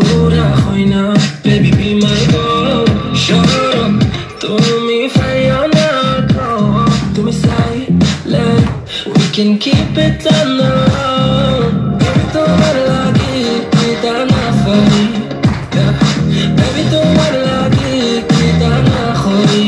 পুরা হয় না baby be my girl shut up তুমি ফাইয়া না তুমি silent we can keep it on the low baby তোমার লাগে কিতা না করি baby তোমার লাগে কিতা না করি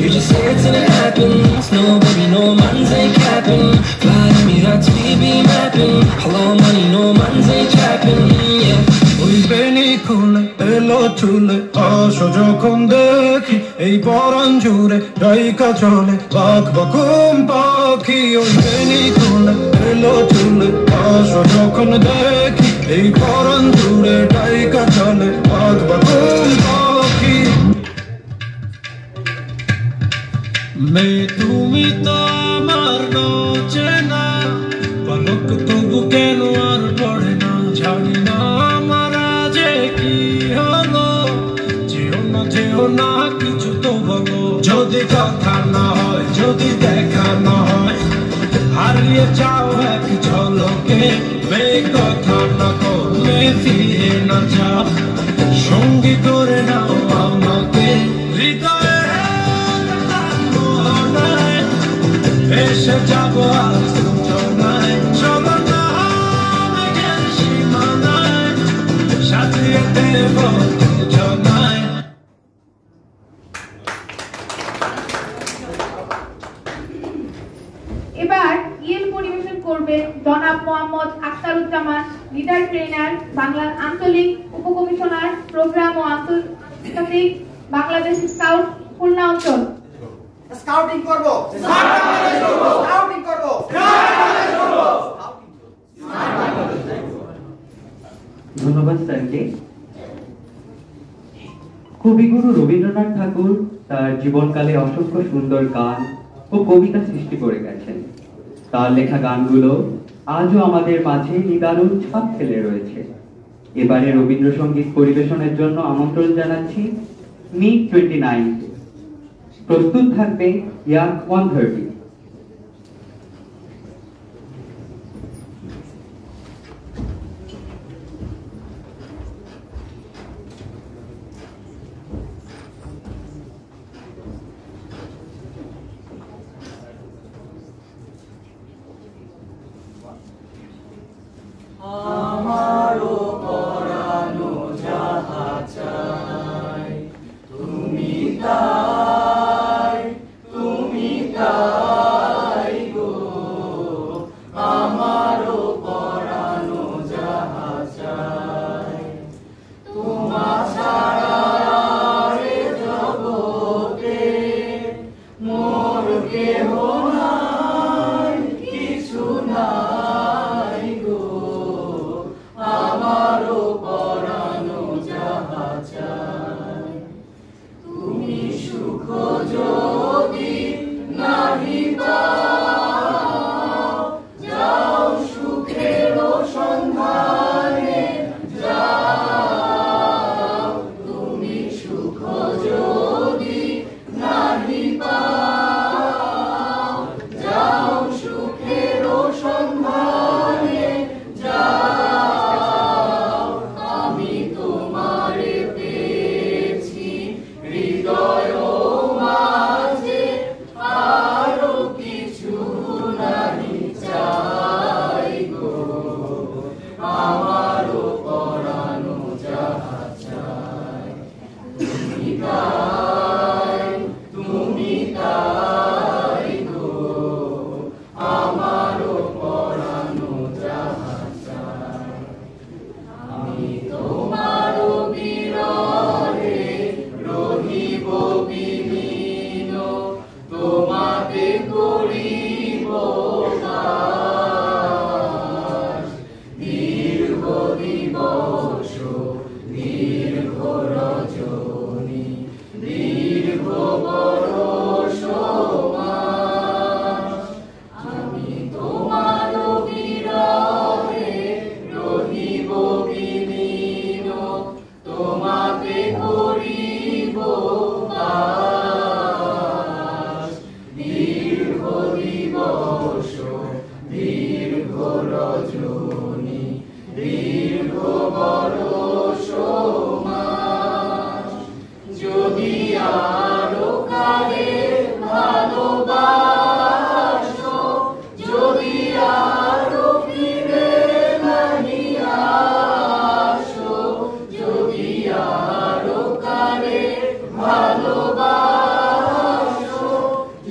you just say it till it happens no baby no man's ain't capping fly Emirates we be mapping hello money no man's ain't trapping yeah ওই বেনি খুলে এলো চুলে আসো যখন দেখি এই পরাণ জুড়ে ডাইকা চলে বাঘ বাকুম পাখি ওই বেনি খুলে এলো চুলে আসো যখন দেখি এই পরাণ জুড়ে ডাইকা চলে বাঘ বাকুম পাখি মে তুমি তো আমার চেনা পলক তবু কেন আর পড়ে না জানি না যেও না কিছু তো বলো যদি কথা না হয় যদি দেখা না হয় হারিয়ে যাও এক ঝলকে মে কথা না করলে ফিরে না যাও সঙ্গী করে নাও আমাকে হৃদয়ে এসে যাবো আজ যোজনায় চলো না মেঘের সীমানায় সাজিয়ে দেব যোজনায় এবার ইয়েল পরিবেশন করবে জনাব মোহাম্মদ আখতারুজ্জামান লিডার ট্রেনার বাংলার আঞ্চলিক উপকমিশনার প্রোগ্রাম ও আন্তর্জাতিক বাংলাদেশ স্কাউট খুলনা অঞ্চল স্কাউটিং করব স্কাউটিং করব ধন্যবাদ স্যারকে। কবিগুরু রবীন্দ্রনাথ ঠাকুর তার জীবনকালে অসংখ্য সুন্দর গান ও কবিতা সৃষ্টি করে গেছেন। তার লেখা গানগুলো আজও আমাদের মাঝে নিদারুণ ছাপ ফেলে রয়েছে। এবারে রবীন্দ্রসঙ্গীত পরিবেশনের জন্য আমন্ত্রণ জানাচ্ছি মিগ 29। প্রস্তুত থাকবে ইয়াক 130। আমারও পরানো যাহা চাই তুমি তাই গো আমারও পরানো যাহা চাই তোমার ছাড়া রে জগতে মোর কেহ নাই কিছু নাই গো আমারও পরানো যাহা চাই তুমি সুখ যদি নাহি পাও যাও সুখের সন্ধানে যাও তুমি সুখ যদি নাহি পাও যাও সুখের সন্ধানে যাও আমি তোমারে পেয়েছি হৃদয় মাঝে আরো কিছু নাহি চাই গো আমারও পরানো যাহা চাই তুমি তাই গো আমারও পরানো যাহা চাই আমি তোমারও বিরহে রহিব বিলীন তোমাতে করিব বাস দীর্ঘ দিবস দীর্ঘ রজনী দীর্ঘ বরষ মাস আমি তোমারও বিরহে রহিব বিলীন তোমাতে করিব বাস দীর্ঘ দিবস দীর্ঘ রজনী দীর্ঘ বরষ আরো কালে ভালোবাসো, যদি আরো ফিরে নাহি আসো, যদি আরো কালে ভালোবাসো,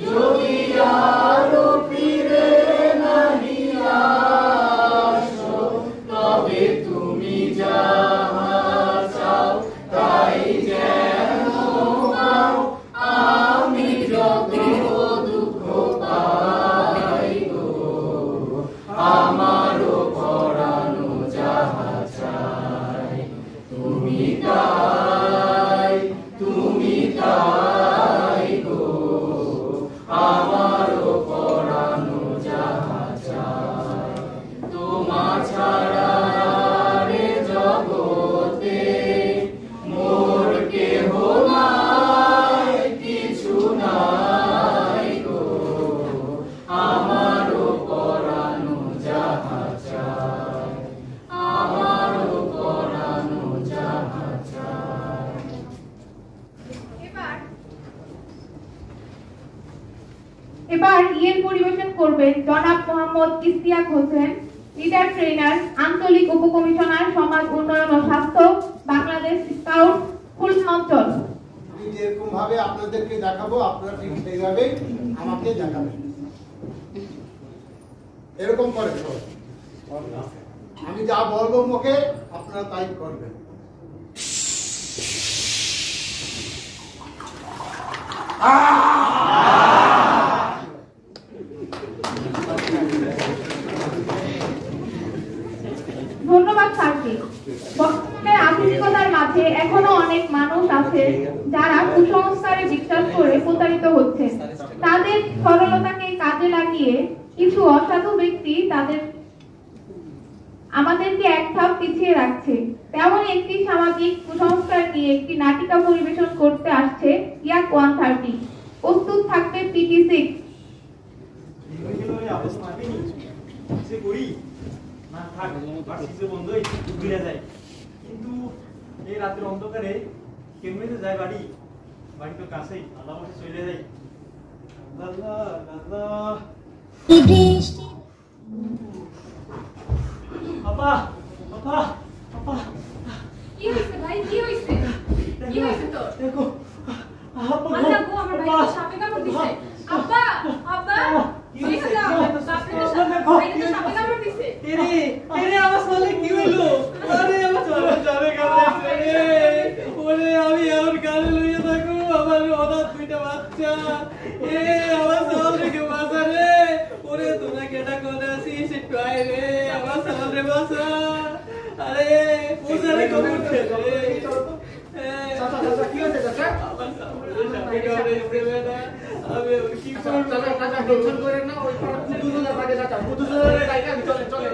যদি আরো ফিরে নাহি আসো, তবে তুমি যাহা চাও তাই যেন পাও, আমি যত দুঃখ পাই গো, আমারও পরানো যাহা চাই, তুমি তাই, তুমি তাই গো, আমারও পরানো যাহা চাই। তোমার ছাড়া রে জগতে মোর কেহ নাই, কিছু নাই গো, আমারও পরানো যাহা চাই, আমারও পরানো যাহা চাই। এবার ইয়েল পরিবেশন করবেন জনাব মোহাম্মদ ইশতিয়াক হোসেন, লিডার ট্রেনার, আঞ্চলিক উপকমিশনার, সমাজ উন্নয়ন ও স্বাস্থ্য, বাংলাদেশ স্কাউট, খুলনা অঞ্চল। আমি যেরকম ভাবে আপনাদেরকে দেখাবো আপনারা ঠিক সেইভাবে আমাকে দেখাবেন, এরকম করে আমি যা বলবো মুখে আপনারা তাই করবেন। ধন্যবাদ স্যারকে। বর্তমানে আধুনিকতার মাঝে এখনো অনেক মানুষ আছে যারা কুসংস্কারে বিশ্বাস করে প্রতারিত হচ্ছে। তাদের সরলতাকে কাজে লাগিয়ে কিছু অসাধু ব্যক্তি আমাদেরকে এক ধাপ পিছিয়ে রাখছে। তেমন একটি সামাজিক কুসংস্কার নিয়ে একটি নাটিকা পরিবেশন করতে আসছে ইয়াক 130। প্রস্তুত থাকবে PT6। কিন্তু এই রাতের অন্ধকারে কেমনে যে যায় বাড়ি, বাড়ি তো কাছেই, আল্লাহ মাসে চলে যাই। আল্লাহ আল্লাহ আপা আপা আপা, কি হইছে ভাই, কি হইছে, কি হইছে তোর? দেখো আপা, আল্লাহ গো, আমার ভাইকে সাপে কামড় দিছে। আব্বা আব্বা, কি হইছে? সাপে কামড় দিছে। এরে এরে আমার সালে কি হইলো? আরে আমার সালে কামড় দিছে রে। ওরে আমি আর গালে লইয়া থাকো, আমার হঠাৎ দুইটা বাচ্চা। এ আমার সালে কে বাঁচা রে। ওরে তোরা কেটা করে আসিস একটু আয় রে, আমার সালে বাঁচা। আরে পুজারে কবুল রে। চাচা চাচা কি হচ্ছে চাচা? আমার সালে কামড় দিছে বেটা। আমি কি করব? চাচা চাচা টেনশন করেন না, ওই কুদুসোজা থাকে চাচা, কুদুসোজা জায়গা চলে চলে।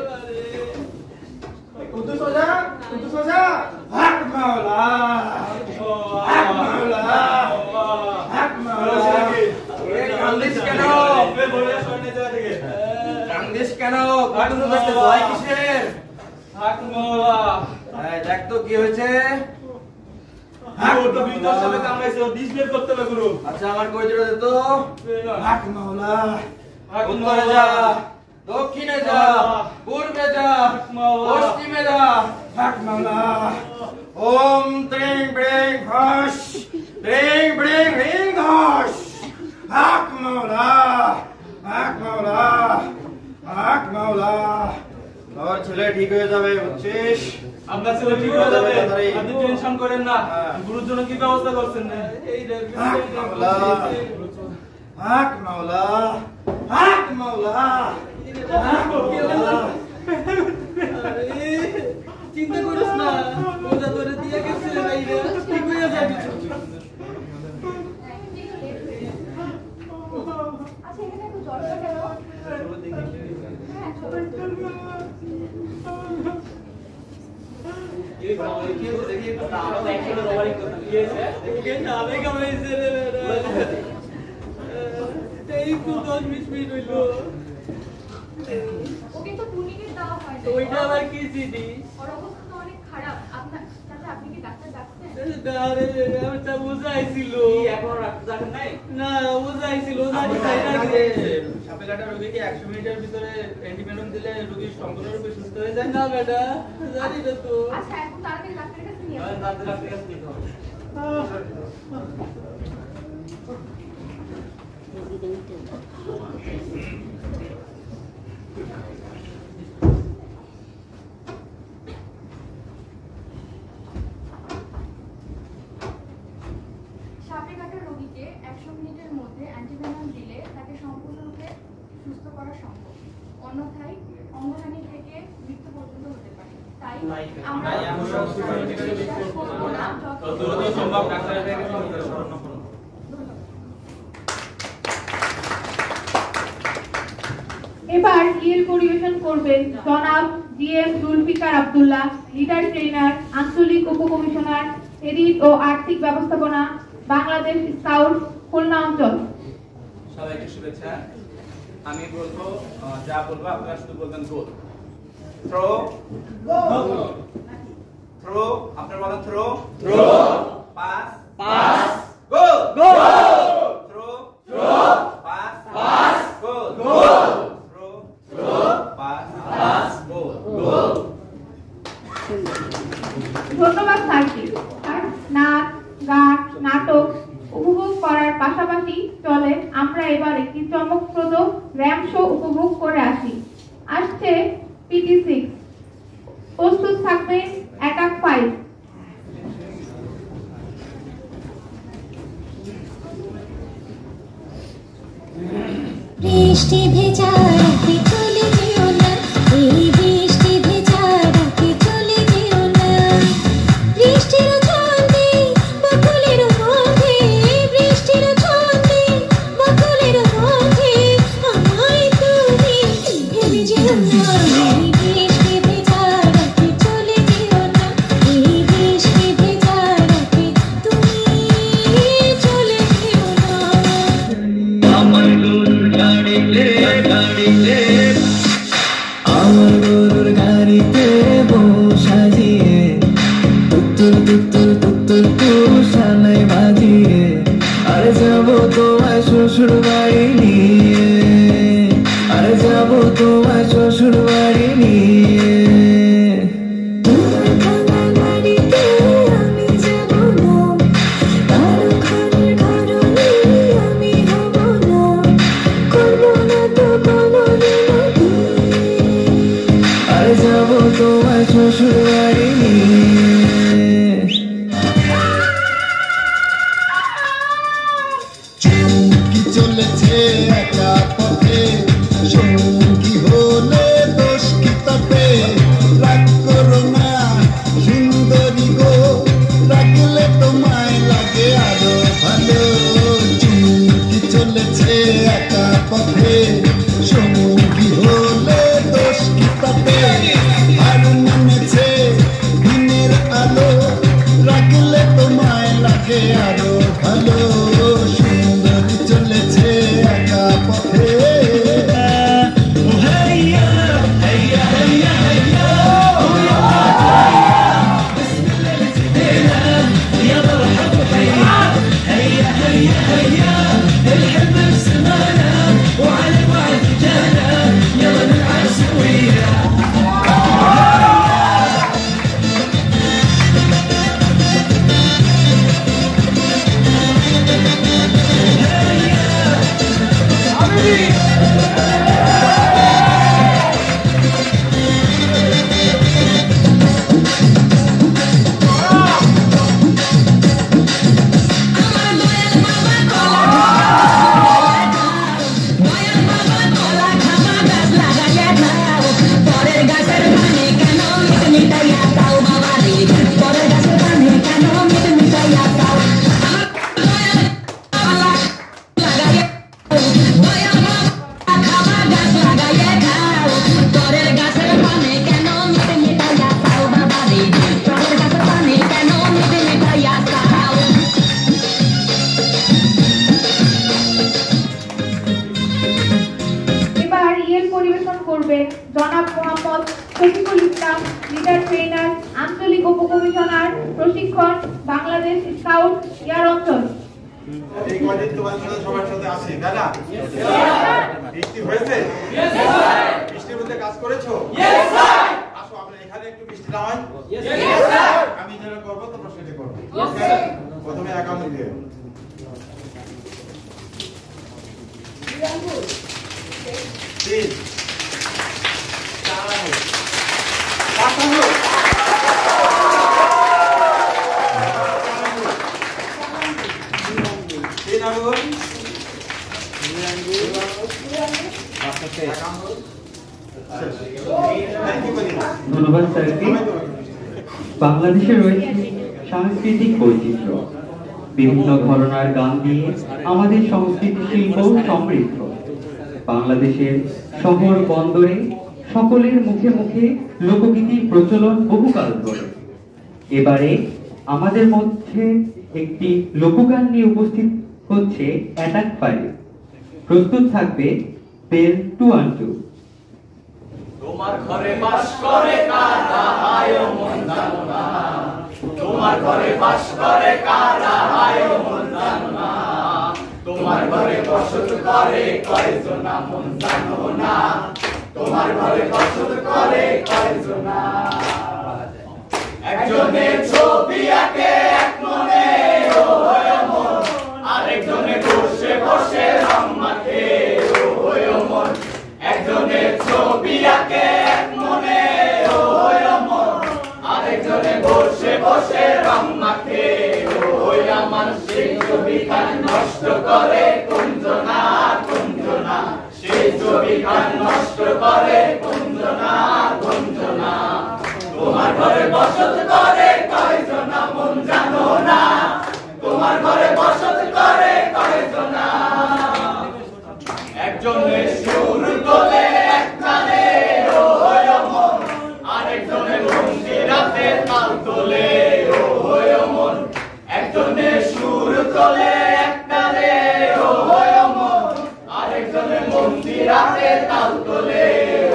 কুদুসোজা কুদুসোজা, হক মাওলা হক মাওলা হক মাওলা। এ কান্দিস কেন? এ বলে শুনে যা থেকে। কান্দিস কেন? কুদুসোজা ভয় কিসের? হক মাওলা। এই দেখ তো কি হয়েছে। তো ভিতর সবে কামড়াইছে, ডিশ বের করতে হবে গুরু। আচ্ছা আমার কই দিল তো। হক মাওলা। হক উত্তরে যা, দক্ষিণে যা, পূর্বে যা, পশ্চিমে যা। হক মাওলা। ওম ত্রিং ব্রিং ঘোষ, ত্রিং ব্রিং রিং ঘোষ। হক মাওলা হক মাওলা হক মাওলা। তোর ছেলে ঠিক হয়ে যাবে বুঝছিস? আপনার ছেলে ঠিক হয়ে যাবে, আপনি টেনশন করেন না। গুরুর জন্য কি ব্যবস্থা করছেন? এই হক মাওলা হক মাওলা হক মাওলা হক মাওলা। চিন্তা করিস না, ওটা ধরে দিয়ে গেছে ভাইরা, ঠিক হয়ে যাবে। আচ্ছা এখানে একটু জলটা কেন? হ্যাঁ সবাই এই গাওয়া কি হচ্ছে দেখি, আমরা একসাথে রবারিং করতে গিয়েছে, দেখি নামে কামড়াইছে রে বেটা। এই তো 10-20 মিনিট হইলো। ওকে তো টুনিকেট দেওয়া হয় না। ওইটা আবার কি জিনিস? ওর অবস্থা তো অনেক খারাপ। আপনার চাচা আপনি কি ডাক্তার ডাকছেন? আরে এটা বুঝাইছিল এখন ডাক্তার নাই না বুঝাইছিল সাপে কাটা রোগীকে 100 মিনিটের ভিতরে অ্যান্টিভেনম দিলে রোগী সম্পূর্ণরূপে সুস্থ হয়ে যায় না বেটা জানি না তো আচ্ছা এখন তাড়াতাড়ি ডাক্তারের কাছে নিয়ে আসুন। ডাক্তারের কাছে নিতে হবে সাপে কাটা রোগীকে 100 মিনিটের মধ্যে অ্যান্টিভেনম দিলে তাকে সম্পূর্ণরূপে সুস্থ করা সম্ভব, অন্যথায় অঙ্গহানি থেকে মৃত্যু পর্যন্ত হতে পারে। তাই আমরা বিশ্বাস করব না যতদূর সম্ভব ডাক্তারের কাছে শরণ করুন। এবার ইয়েল পরিবেশন করবেন জনাব GM Zulfiqar Abdullah, leader trainer, আঞ্চলিক উপকমিশনার, এডিট ও আর্থিক ব্যবস্থাপনা, বাংলাদেশ স্কাউট, খুলনা অঞ্চল। সবাইকে শুভেচ্ছা। আমি বলবো, যা বলবো আপনারা শুধু বলবেন গোল। থ্রো থ্রো, আপনার বলা থ্রো থ্রো, পাস পাস, গোল গোল, থ্রো থ্রো, পাস পাস, গোল গোল, থ্রো থ্রো, পাস পাস, গোল গোল। ধন্যবাদ স্যারকে। আর নাচ, গান, নাটক উপভোগ করার পাশাপাশি চলে আমরা এবার একটি চমকপ্রদ র্যাম শো উপভোগ করে আসি। আসছে PT6, প্রস্তুত থাকবে অ্যাটাক 5। বৃষ্টি ভেজা রাতে চলে যেও না, এই বৃষ্টি ভেজা রাতে চলে যেও না। বৃষ্টির ছন্দে বকুলের গন্ধে, বৃষ্টির ছন্দে বকুলের গন্ধে আমায় তুমি ভেবে যেও না। এই বৃষ্টি ভেজা রাতে চলে যেও না, এই বৃষ্টি ভেজা রাতে তুমি চলে যেও না। আমার গরুর গাড়িতে আমার গরুর গাড়িতে বউ সাজিয়ে তুত্তুর তুত্তুর তুত্তুর তুষানায় বাজিয়ে আরে যাবো তোমায় শ্বশুর বাড়ি নিয়ে, আরে যাবো তোমায় শ্বশুর বাড়ি নিয়ে। যাবো তোমার শ্বশুর বাড়ি নিয়ে। চুমকি চলেছে একা পথে, সঙ্গী হলে দোষ কি তাতে? রাগ করো না সুন্দরী গো, রাখলে তোমায় লাগে আরো ভালো। চুমকি চলেছে একা পথে, সঙ্গী হলে দোষ কি তাতে? আর নেমেছে লিডার ট্রেনার, আঞ্চলিক উপকমিশনার, প্রশিক্ষণ, বাংলাদেশ স্কাউট ইয়ার অঞ্চল। এই কয়দিন তোমাদের সাথে সবার সাথে আছি, তাই না? বৃষ্টি হয়েছে? বৃষ্টির মধ্যে কাজ করেছো? আসো আমরা এখানে একটু বৃষ্টি না হয়, আমি যেটা করবো তোমরা সেটা করবে। প্রথমে একা মুখে ধন্যবাদ স্যারকে। বাংলাদেশে রয়েছে সাংস্কৃতিক বৈচিত্র্য, বিভিন্ন ঘরানার গান দিয়ে আমাদের সংস্কৃতি শিল্প সমৃদ্ধ। বাংলাদেশের শহর বন্দরে সকলের মুখে মুখে লোকগীতির প্রচলন বহুকাল ধরে। এবারে আমাদের মধ্যে একটি লোকগান নিয়ে উপস্থিত হচ্ছে অ্যাটাক ফাইভ। প্রস্তুত থাকবে বেল 212। তোমার ঘরে বাস করে কারা হায় মন জানো না, তোমার ঘরে বাস করে কারা হায় মন জানো না, তোমার ঘরে বসত করে কয়জন মন জানো না, তোমার ঘরে বসত করে কয়জন। একজনে ছবি আঁকে এক মনে ও হয় মন, আরেকজনে বসে বসে রং মাখে ও হয় মন। একজনে ছবি আঁকে এক মনে ও হয় মন, আরেকজনে বসে বসে রং মাখে ও হয় আমার। সেই ছবিখান নষ্ট করে কুঞ্জনা কুঞ্জনা, সেই ছবিখান নষ্ট করে কুঞ্জনা কুঞ্জনা। তোমার ঘরে বসত করে কয়জনা মন জানো না, তোমার ঘরে বসত করে কয়জনা। একজনে সুর তোলে এক তালে ও হয় মন, আরেকজনে মন্দিরাতে তাল তোলে ও হয় মন। একজনে সুর তোলে এক তালে ও হয় মন, আরেকজনে মন্দিরাতে তাল তোলে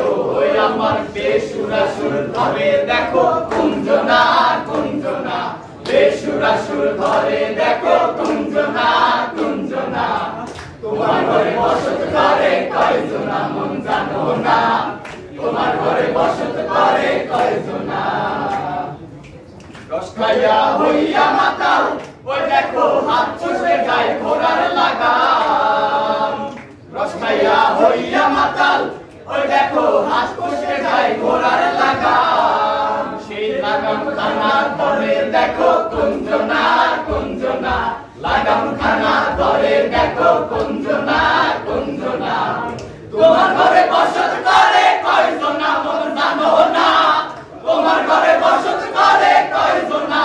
ও হয় আমার। বেসুরাসুর ধরে দেখো কুঞ্জনা কুঞ্জনা, বেসুরাসুর ধরে দেখো কুঞ্জনা কুঞ্জনা। তোমার ঘরে বসত করে কয়জনা মন জানো না, তোমার ঘরে বসত করে কয়জনা। রস খাইয়া হইয়া মাতাল ওই দেখো হাত চষে যায় ঘোড়ার লাগাম। রস খাইয়া হইয়া মাতাল ওই দেখো হাত চষে যায় ঘোড়ার লাগাম। সেই লাগাম খানা ধরে দেখো কুঞ্জনা কুঞ্জনা, লাগাম খানা ধরে দেখো কুঞ্জনা কুঞ্জনা। তোমার ঘরে বসত করে কয়জনা মন জানো না, তোমার ঘরে বসত করে কয়জনা।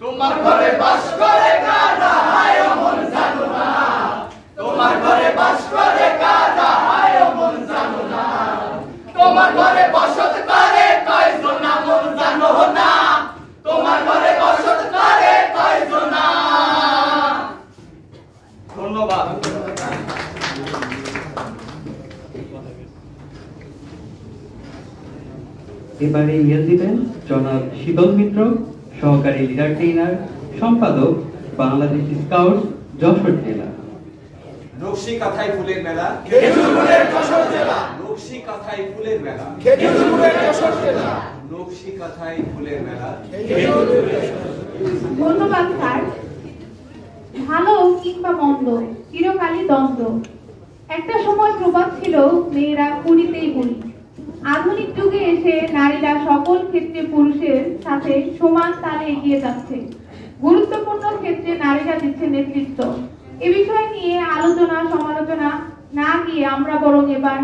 তোমার ঘরে বাস করে কারা হায় মন জানো না, তোমার ঘরে বাস করে কারা হায় মন জানো না। তোমার ঘরে বসত করে কয়জনা মন জানো না, তোমার ঘরে বসত করে কয়জনা। ধন্যবাদ। এবারে ইয়ে দিবেন জনাব শীতল মিত্র, সহকারী লিডার ট্রেনার, সম্পাদক, বাংলাদেশ স্কাউট যশোর জেলা। নকশি কাঁথাই ফুলের মেলা, খেজুরপুরের যশোর জেলা। নকশি কাঁথাই ফুলের মেলা, খেজুরপুরের যশোর জেলা। নকশি কাঁথাই ফুলের মেলা। ধন্যবাদ স্যার। ভালো কিংবা মন্দ চিরকালই দ্বন্দ্ব। একটা সময় প্রবাদ ছিল মেয়েরা কুড়িতেই বুড়ি। আধুনিক যুগে এসে নারীরা সকল ক্ষেত্রে পুরুষের সাথে সমান তালে এগিয়ে যাচ্ছে। গুরুত্বপূর্ণ ক্ষেত্রে নারীরা দিচ্ছে নেতৃত্ব। এ বিষয় নিয়ে আলোচনা সমালোচনা না গিয়ে আমরা বরং এবার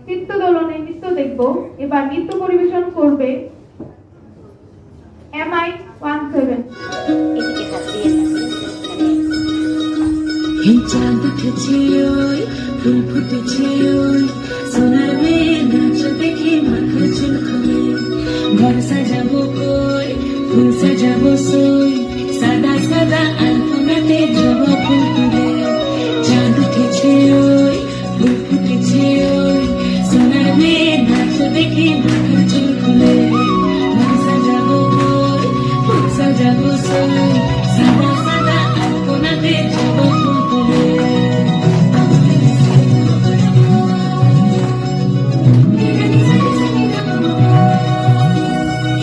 চিত্তদোলনে নৃত্য দেখব। এবার নৃত্য পরিবেশন করবে MI17। চাঁদ উঠেছে ওই ফুল ফুটেছে ওই সোনার মেয়ে নাচ দেখে মাথা চুল খুলে ঘর সাজাবো কই ফুল সাজাবো সই সাদা সাদা আলপনাতে জবা ফুল তুলে চাঁদ উঠেছে ওই ফুল ফুটেছে ওই সোনার মেয়ে নাচ দেখি মাথার চুল খুলে ঘর সাজাবো ফুল ফুল সাজাবো সোল সাদা সাদা আলপনাতে যাবো ফুল তুলে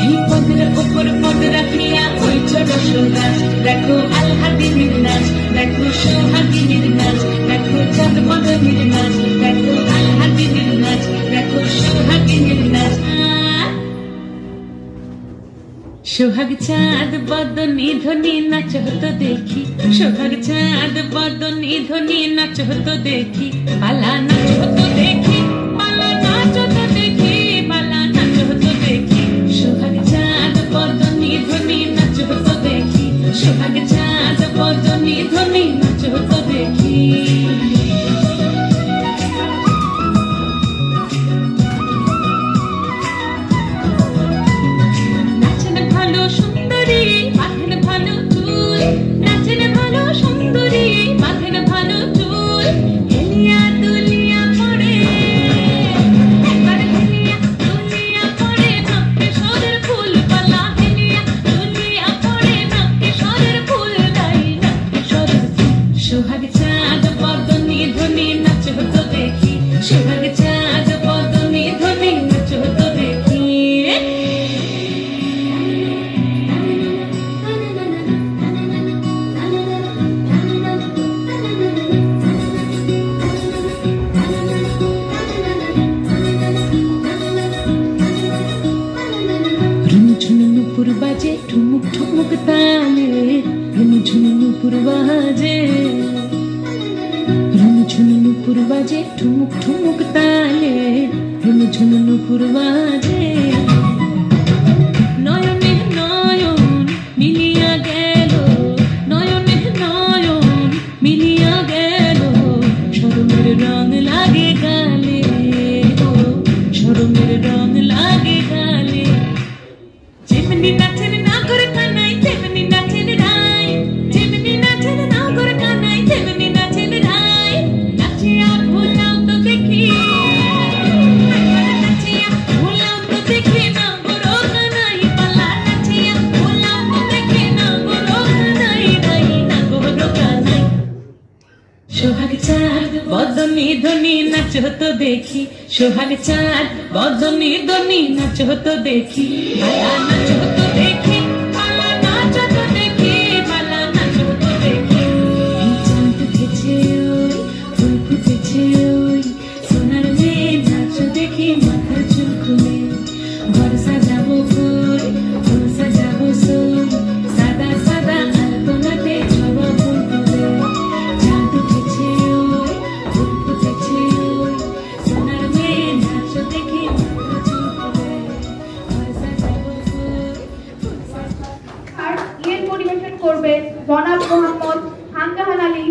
এই পদের ওপর পদ রাখিয়া ওই ছোট সোনার দেখো আলহাদিনীর নাচ দেখো সোহাগিনীর নাচ দেখো চাঁদ বদনীর নাচ দেখো আলহাদিনীর নাচ দেখো সোহাগিনীর নাচ সোহাগ চাঁদ বদনী ধ্বনি নাচ হতো দেখি সোহাগ চাঁদ বদনী ধ্বনি নাচ হতো দেখি পালা নাচ হতো দেখি পালা নাচ হতো দেখি পালা নাচ হতো দেখি সোহাগ চাঁদ বদনী ধ্বনি নাচ হতো দেখি সোহাগ চাঁদ বদনী ধ্বনি নাচ হতো দেখি নাচেন ভালো সুন্দরী মাথের ভালো চুল নাচেন ভালো সুন্দরী মাথের ভালো চুল হেলিয়া দুলিয়া পড়ে একবার হেলিয়া দুলিয়া পড়ে নাকে সরের ফুল পালা হেলিয়া দুলিয়া পড়ে নাকে সরের ফুল নাই নাকে সরের সোহাগ চাঁদ বদনী ধ্বনি নাচ হতো দেখি সোহাগ চাঁদ বদনী ধ্বনি নাচ হতো দেখি ঝুনঝুন নুপুর বাজে ঠুমুক ঠুমুক তালে ঝুনঝুন নুপুর বাজে ঝুনঝুন নুপুর বাজে ঠুমুক ঠুমুক তালে ঝুনঝুন নুপুর বাজে নয়নে নয়ন মিলিয়া গেল নয়নে নয়ন মিলিয়া গেল শরমের রং লাগে গালে ও শরমের রং লাগে গালে যেমনি নাচেন নাগর কানাই তেমনি নাচেন রাই যেমনি নাচেন নাগর কানাই তেমনি নাচেন রাই নাচিয়া ভোলাও তো দেখি নাচিয়া ভোলাও তো দেখি নাগর কানাই পালা নাচিয়া ভোলাও তো দেখি নাগর কানাই রাই নাগর কানাই সোহাগ চাঁদ বদনী ধ্বনি নাচ হতো দেখি সোহাগ চাঁদ বদনী ধ্বনি নাচ হতো দেখি পালা নাচ হতো দেখি পালা নাচ হতো দেখি পালা নাচ হতো দেখি এই চাঁদ উঠেছে ওই ফুল ফুটেছে ওই সোনার মেয়ে নাচ দেখি মাথার চুল খুলে ঘর সাজাবো ফুল ফুল সাজাবো সোল সাদা সাদা আলপনাতে যাবো ফুল তুলে চাঁদ উঠেছে ওই ফুল ফুটেছে ওই সোনার মেয়ে নাচ দেখি মাথার চুল খুলে ঘর সাজাবো ফুল ফুল সাজাবো আর ইয়ের পরিবেশন করবে জনাব মোহাম্মদ খানজাহান আলী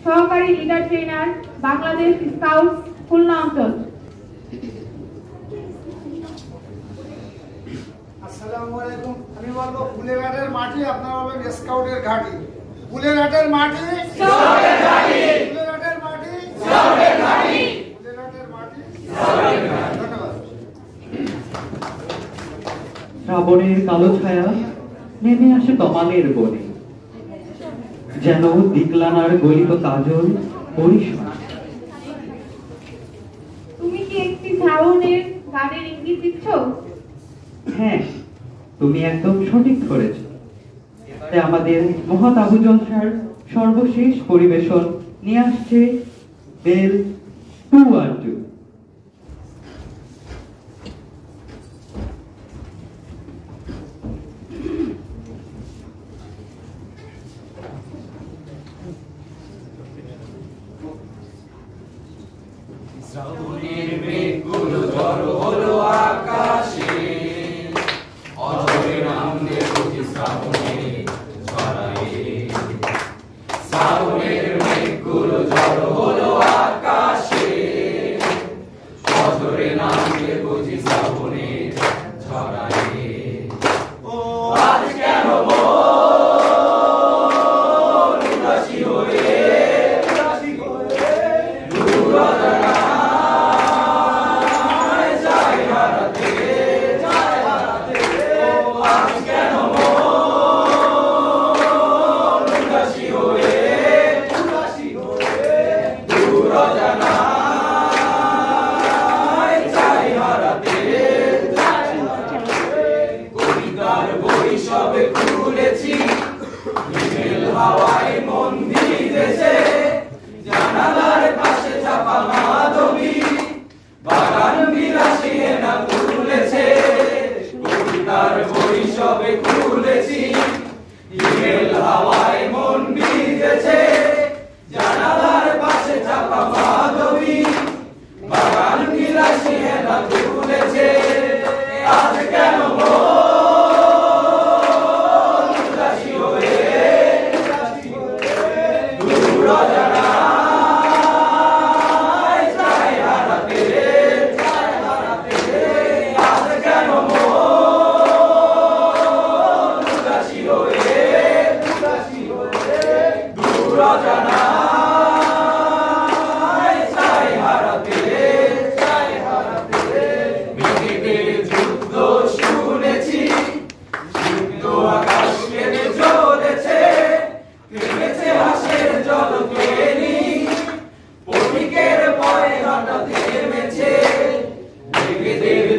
সহকারী leader trainer Bangladesh scout Khulna অঞ্চল। আসসালামু আলাইকুম। আমি বলবো ফুলেরহাটের মাটি, আপনারা বলবেন স্কাউটের ঘাটি। ফুলেরহাটের মাটি স্কাউটের ঘাটি, ফুলেরহাটের মাটি স্কাউটের ঘাটি, ফুলেরহাটের মাটি স্কাউটের ঘাটি। ধন্যবাদ। শ্রাবণের কালো ছায়া নেমে আসে তমালের বনে, যেন দিকলানার গলিত কাজল পরিসর। তুমি কি একটি শ্রাবণের গানের ইঙ্গিত দিচ্ছ? হ্যাঁ, তুমি একদম সঠিক ধরেছ। তাই আমাদের মহৎ আবু জলসার সর্বশেষ পরিবেশন নিয়ে আসছে বেল 212। শ্রাবণের মেঘগুলো জড়ো হলো আকাশে, অঝরে নামবে প্রতি শ্রাবণে ছড়ায়ে। শ্রাবণের মেঘগুলো জড়ো হলো আকাশে,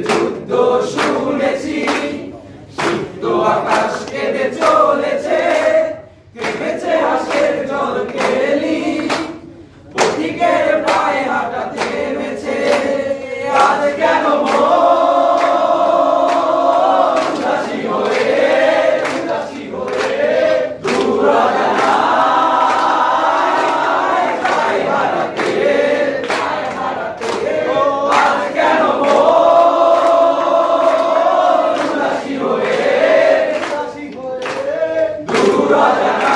যুদ্ধ শুনেছি, সিক্ত আকাশ কেঁদে চলেছে, কেঁপেছে হাসের জল কেলি, পথিকের পায়ে হাঁটা থেমেছে, আজ কেন উদাসী হয়ে দূর অজানায় চাই হারাতে, আজ কেন উদাসী হয়ে দূর অজানায়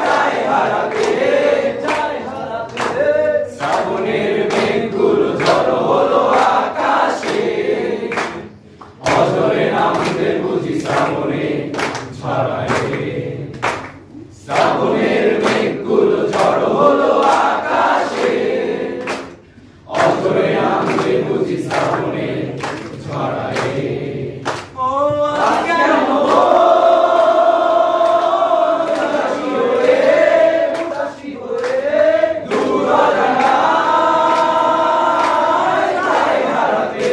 চাই হারাতে। শ্রাবণের মেঘগুলো ঝড় হলো আকাশে, অঝরে নামতে বুঝি শ্রাবণে ছড়ায়। শ্রাবণের মেঘগুলো ঝড় হলো আকাশে, অঝরে নামতে বুঝি শ্রাবণে ছড়ায়। ও আজ কেন উদাসী হয়ে দূর অজানায় চাই হারাতে,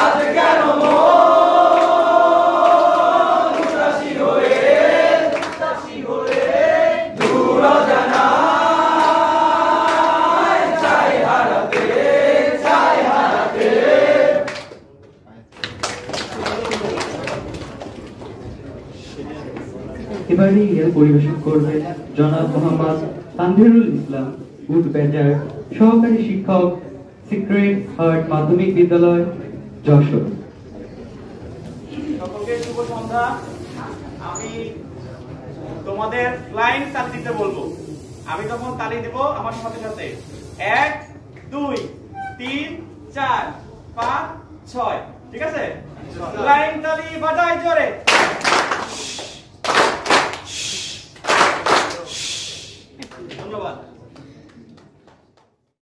আজ কেন উদাসী হয়ে দূর অজানায় চাই হারাতে। এবারে ইয়েল পরিবেশন করবেন জনাব মোহাম্মদ তানভীরুল ইসলাম, উড ব্যাজার, সহকারী শিক্ষক, সিক্রেট হার্ট মাধ্যমিক বিদ্যালয়, যশোর। সকলকে শুভ সন্ধ্যা। আমি তোমাদের ফ্লাইং তালি দিতে বলবো। আমি তখন তালি দিব আমার সাথে সাথে 1 2 3 4 5 6, ঠিক আছে? ফ্লাইং তালি বাজাই জোরে।